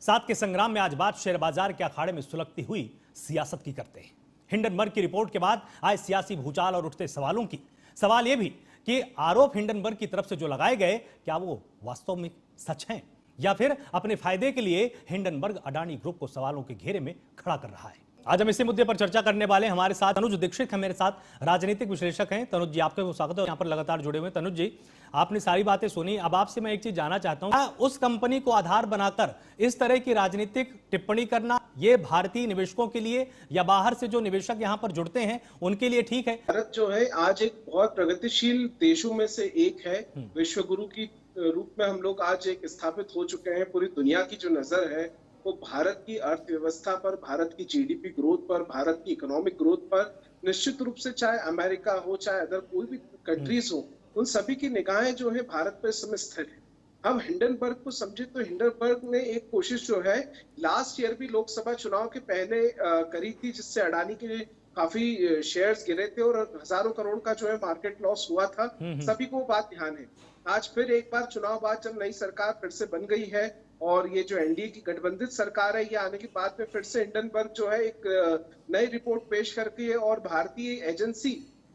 साथ के संग्राम में आज बात शेयर बाजार के अखाड़े में सुलगती हुई सियासत की करते हैं। हिंडनबर्ग की रिपोर्ट के बाद आए सियासी भूचाल और उठते सवालों की। सवाल यह भी कि आरोप हिंडनबर्ग की तरफ से जो लगाए गए, क्या वो वास्तव में सच हैं या फिर अपने फायदे के लिए हिंडनबर्ग अडानी ग्रुप को सवालों के घेरे में खड़ा कर रहा है। आज हम इसी मुद्दे पर चर्चा करने वाले हैं। हमारे साथ तनुज दीक्षित हैं, मेरे साथ राजनीतिक विश्लेषक हैं। तनुज जी, आपका स्वागत है, यहाँ पर लगातार जुड़े हुए। तनुज जी, आपने सारी बातें सुनी। अब आपसे मैं एक चीज जानना चाहता हूँ, उस कंपनी को आधार बनाकर इस तरह की राजनीतिक टिप्पणी करना ये भारतीय निवेशकों के लिए या बाहर से जो निवेशक यहाँ पर जुड़ते हैं उनके लिए ठीक है? भारत जो है आज एक बहुत प्रगतिशील देशों में से एक है। विश्व गुरु की रूप में हम लोग आज एक स्थापित हो चुके हैं। पूरी दुनिया की जो नजर है वो भारत की अर्थव्यवस्था पर, भारत की जीडीपी ग्रोथ पर, भारत की इकोनॉमिक ग्रोथ पर निश्चित रूप से, चाहे अमेरिका हो चाहे अदर कोई भी कंट्रीज हो, उन सभी की निगाहें जो है भारत पर इस समय स्थिर है। हम हिंडनबर्ग को समझे तो हिंडनबर्ग ने एक कोशिश जो है लास्ट ईयर भी लोकसभा चुनाव के पहले करी थी, जिससे अडानी के काफी शेयर्स गिरे थे और हजारों करोड़ का जो है मार्केट लॉस हुआ था। सभी को बात ध्यान है। आज फिर एक बार चुनाव बाद जब नई सरकार फिर से बन गई है और ये जो एनडीए की गठबंधित सरकार है, ये आने के बाद में फिर से हिंडनबर्ग जो है एक नई रिपोर्ट पेश करती है और भारतीय एजेंसी,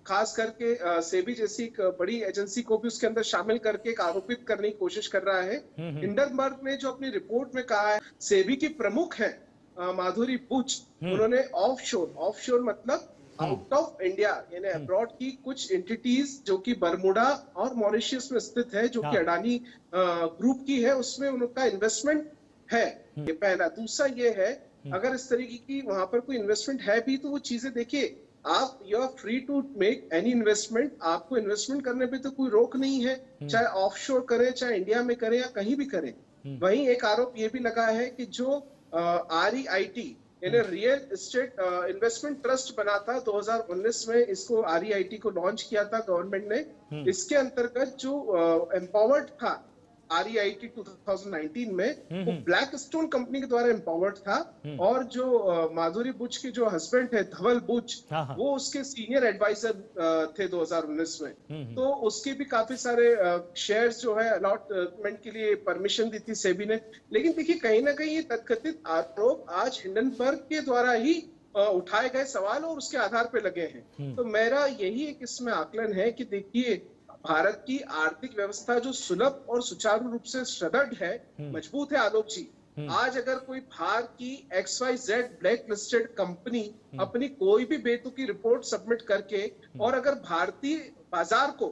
खास करके सेबी जैसी एक बड़ी एजेंसी को भी उसके अंदर शामिल करके एक आरोपित करने की कोशिश कर रहा है। हिंडनबर्ग ने जो अपनी रिपोर्ट में कहा है, सेबी की प्रमुख है माधुरी बुच, उन्होंने ऑफशोर मतलब आउट ऑफ इंडिया यानी अब्रॉड की कुछ एंटिटीज जो कि बरमुडा और मॉरिशस में स्थित है, जो कि अडानी ग्रुप की है, उसमें उनका इन्वेस्टमेंट है। ये पहला। दूसरा ये है, अगर इस तरीके की वहां पर कोई इन्वेस्टमेंट है भी तो वो चीजें देखिए, आप you are free to make any investment. आपको इन्वेस्टमेंट करने पे तो कोई रोक नहीं है, चाहे ऑफशोर करें, चाहे इंडिया में करें या कहीं भी करें। वहीं एक आरोप ये भी लगा है कि जो REIT यानी रियल एस्टेट इन्वेस्टमेंट ट्रस्ट बना था 2019 में, इसको REIT को लॉन्च किया था गवर्नमेंट ने। इसके अंतर्गत जो एम्पावर्ड था REIT 2019 में, वो ब्लैक स्टोन कंपनी के द्वारा एम्पावर्ड था और जो माधुरी बुच के जो हस्बैंड है धवल बुच, वो उसके सीनियर एडवाइजर थे 2019 में। तो उसके भी काफी सारे शेयर्स जो है अलॉटमेंट के लिए परमिशन दी थी सेबी ने। लेकिन देखिए, कहीं ना कहीं ये तथाकथित आरोप आज हिंडनबर्ग के द्वारा ही उठाए गए सवाल और उसके आधार पर लगे हैं। तो मेरा यही एक इसमें आकलन है कि देखिए, भारत की आर्थिक व्यवस्था जो सुलभ और सुचारू रूप से सुदृढ़ है, मजबूत है आलोक जी। आज अगर कोई बाहर की XYZ ब्लैक लिस्टेड कंपनी अपनी कोई भी बेतुकी रिपोर्ट सबमिट करके और अगर भारतीय बाजार को,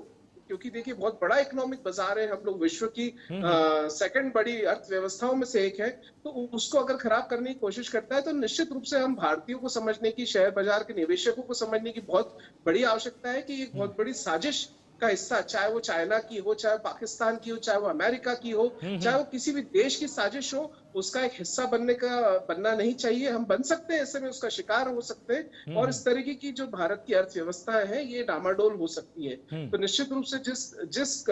क्योंकि देखिए बहुत बड़ा इकोनॉमिक बाजार है, हम लोग विश्व की सेकंड बड़ी अर्थव्यवस्थाओं में से एक है, तो उसको अगर खराब करने की कोशिश करता है तो निश्चित रूप से हम भारतीयों को समझने की, शेयर बाजार के निवेशकों को समझने की बहुत बड़ी आवश्यकता है कि एक बहुत बड़ी साजिश का हिस्सा, चाहे वो चाइना की हो, चाहे पाकिस्तान की हो, चाहे वो अमेरिका की हो, चाहे वो किसी भी देश की साजिश हो, उसका एक हिस्सा बनना नहीं चाहिए। हम बन सकते हैं, ऐसे में उसका शिकार हो सकते हैं और इस तरीके की जो भारत की अर्थव्यवस्था है ये डामाडोल हो सकती है। तो निश्चित रूप से जिस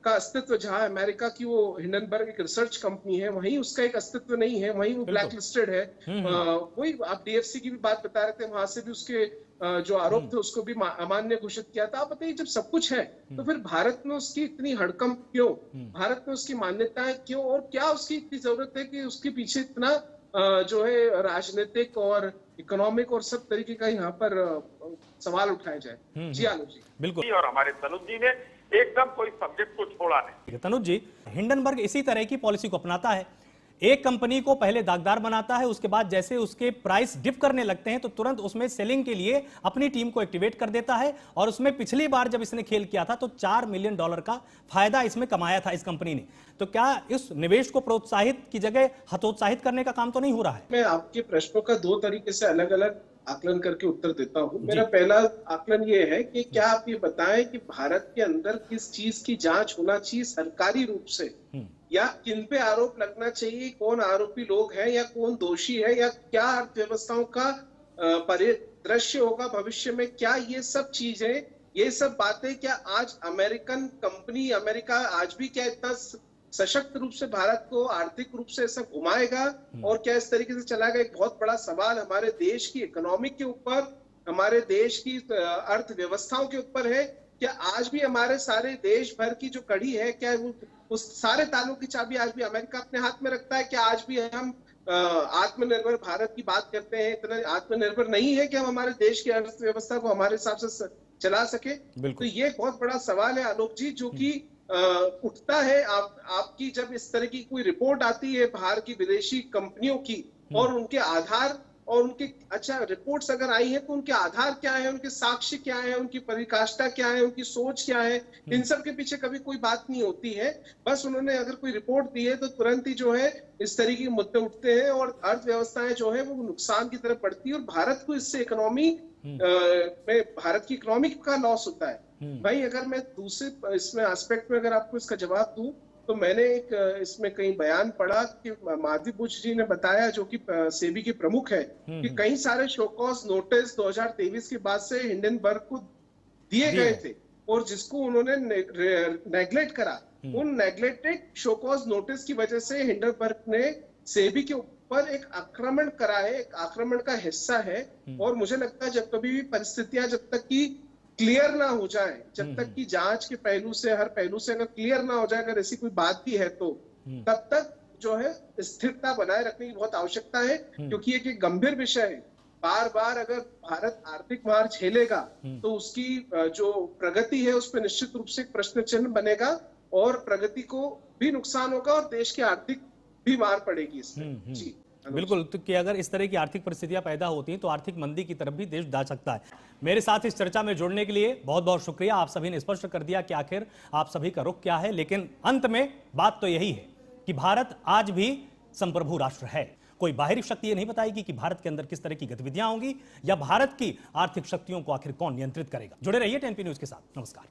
का अस्तित्व, जहां अमेरिका की वो हिंडनबर्ग एक रिसर्च कंपनी है, वहीं उसका एक अस्तित्व नहीं है, वहीं वो ब्लैक लिस्टेड है। वही आप DFC की भी बात बता रहे थे, वहां से भी उसके जो आरोप थे उसको भी अमान्य घोषित किया था। आप बताइए, जब सब कुछ है तो फिर भारत में उसकी इतनी हड़कंप क्यों, भारत में उसकी मान्यताएं क्यों, और क्या उसकी इतनी जरूरत है कि उसके पीछे इतना जो है राजनीतिक और इकोनॉमिक और सब तरीके का यहाँ पर सवाल उठाया जाए। जी आलोक जी। बिल्कुल। और हमारे तनुज जी ने एकदम कोई सब्जेक्ट को छोड़ा नहीं। तनुज जी, हिंडनबर्ग इसी तरह की पॉलिसी को अपनाता है। एक कंपनी को पहले दागदार बनाता है, उसके बाद जैसे उसके प्राइस डिप करने लगते हैं तो तुरंत उसमें सेलिंग के लिए अपनी टीम को एक्टिवेट कर देता है। और उसमें पिछली बार जब इसने खेल किया था तो $4 मिलियन का फायदा इसमें कमाया था इस कंपनी ने। तो क्या इस निवेश को प्रोत्साहित की जगह हतोत्साहित करने का काम तो नहीं हो रहा है? मैं आपके प्रश्नों का दो तरीके से अलग अलग आकलन करके उत्तर देता हूं। मेरा पहला आकलन ये है कि क्या आप ये बताएं कि भारत के अंदर किस चीज की जांच होना चाहिए सरकारी रूप से, या किन पे आरोप लगना चाहिए, कौन आरोपी लोग हैं या कौन दोषी है, या क्या अर्थव्यवस्थाओं का परिदृश्य होगा भविष्य में, क्या ये सब चीजें, ये सब बातें क्या आज अमेरिकन कंपनी, अमेरिका आज भी क्या इतना सशक्त रूप से भारत को आर्थिक रूप से ऐसा घुमाएगा और क्या इस तरीके से चलाएगा? एक बहुत बड़ा सवाल हमारे देश की इकोनॉमिक के ऊपर, हमारे देश की अर्थव्यवस्थाओं के ऊपर है। क्या आज भी हमारे सारे देश भर की जो कड़ी है, क्या वो उस सारे तालों की चाबी आज भी अमेरिका अपने हाथ में रखता है। क्या आज भी हम आत्मनिर्भर भारत की बात करते हैं? इतना आत्मनिर्भर नहीं है कि हम हमारे देश की अर्थव्यवस्था को हमारे हिसाब से चला सके। तो ये बहुत बड़ा सवाल है आलोक जी, जो कि उठता है आपकी जब इस तरह की कोई रिपोर्ट आती है बाहर की विदेशी कंपनियों की, और उनके आधार और उनके रिपोर्ट्स अगर आई है तो उनके आधार क्या है, उनके साक्ष्य क्या है, उनकी परिकाष्ठा क्या है, उनकी सोच क्या है, इन सब के पीछे कभी कोई बात नहीं होती है। बस उन्होंने अगर कोई रिपोर्ट दी है तो तुरंत ही जो है इस तरीके के मुद्दे उठते हैं और अर्थव्यवस्थाएं जो है वो नुकसान की तरफ बढ़ती है, और भारत को इससे इकोनॉमी में भारत की इकोनॉमी का लॉस होता है। भाई अगर मैं दूसरे इसमें एस्पेक्ट में अगर आपको इसका जवाब दूं, तो मैंने एक इसमें कहीं बयान पढ़ा कि माधवी बुच जी ने बताया, जो कि सेबी के प्रमुख है, कि कई सारे शोकॉज नोटिस 2023 के बाद से हिंडनबर्ग को दिए गए थे, और जिसको उन्होंने नेग्लेक्ट करा। उन नेग्लेक्टेड शोकॉज नोटिस की वजह से हिंडनबर्ग ने सेबी के ऊपर एक आक्रमण करा है, एक आक्रमण का हिस्सा है। और मुझे लगता है जब कभी भी परिस्थितियां जब तक की क्लियर ना हो जाए, जब तक कि जांच के पहलू से, हर पहलू से अगर क्लियर ना हो जाए, अगर ऐसी कोई बात भी है तो तब तक जो है स्थिरता बनाए रखने की बहुत आवश्यकता है, क्योंकि एक गंभीर विषय है। बार बार अगर भारत आर्थिक मार झेलेगा तो उसकी जो प्रगति है उस पर निश्चित रूप से एक प्रश्न चिन्ह बनेगा, और प्रगति को भी नुकसान होगा और देश की आर्थिक भी मार पड़ेगी इसमें। जी बिल्कुल, तो कि अगर इस तरह की आर्थिक परिस्थितियां पैदा होती हैं तो आर्थिक मंदी की तरफ भी देश जा सकता है। मेरे साथ इस चर्चा में जुड़ने के लिए बहुत बहुत शुक्रिया। आप सभी ने स्पष्ट कर दिया कि आखिर आप सभी का रुख क्या है, लेकिन अंत में बात तो यही है कि भारत आज भी संप्रभु राष्ट्र है। कोई बाहरी शक्ति ये नहीं बताएगी कि भारत के अंदर किस तरह की गतिविधियां होंगी या भारत की आर्थिक शक्तियों को आखिर कौन नियंत्रित करेगा। जुड़े रहिए 10P न्यूज के साथ। नमस्कार।